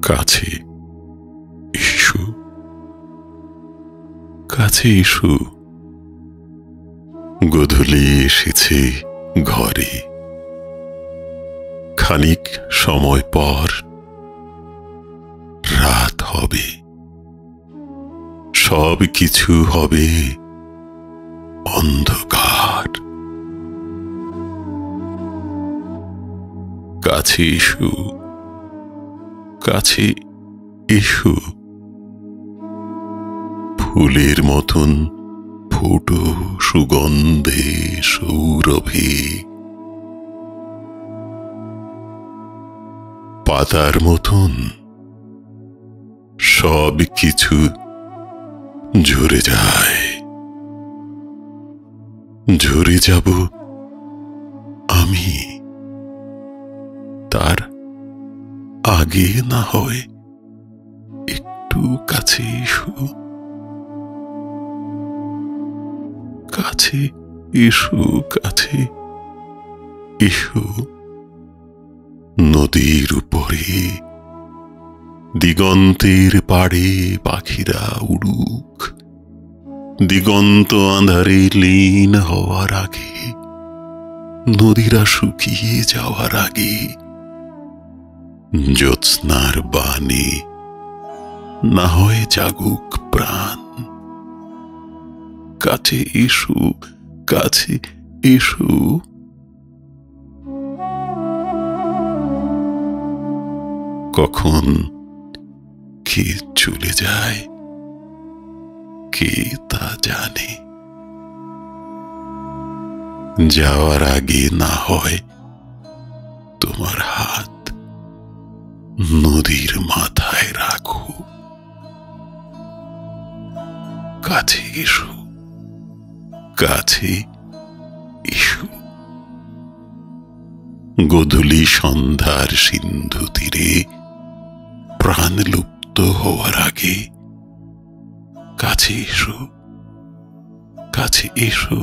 কাছে এসো, কাছে এসো। গোধূলি এসেছে ঘরে, খানিক সময় পর রাত হবে, সব কিছু হবে অন্ধকার। কাছে এসো, কাছে এসো। ফুলের মতন ফুটো সুগন্ধে সৌরভে, পাতার মতন সব কিছু ঝরে যায়। ঝরে যাব আমি, তার আগে না হয় একটু কাছে এসো, কাছে এসো, কাছে এসো। নদীর উপরে দিগন্তের পাড়ে পাখিরা উড়ুক, দিগন্ত আঁধারে লীন হওয়ার আগে, নদীরা শুকিয়ে যাওয়ার আগে, জ্যোৎস্নার বাণে না হয় জাগুক প্রাণ। কাছে এসো, কাছে এসো। কখন কে চলে যায় কে তা জানে। যাওয়ার আগে না হয় তোমার হাত নদীর মাথায় রাখো। কাছে এসো, কাছে এসো। গোধূলি সন্ধ্যার সিন্ধু তীরে প্রাণ লুপ্ত হওয়ার আগে কাছে এসো, কাছে এসো।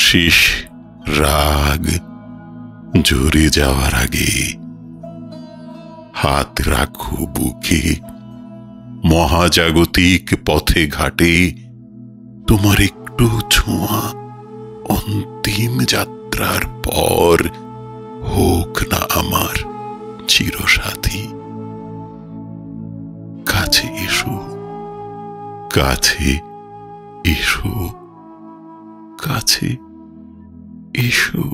শেষ রাগ ঝরে যাওয়ার আগে হাত রাখো বুকে, মহাজাগতিক পথে ঘাটে তোমার একটু ছোঁয়া অন্তিম যাত্রার পর হোক না আমার চিরসাথী। কাছে এসো, কাছে এসো, কাছে এসো।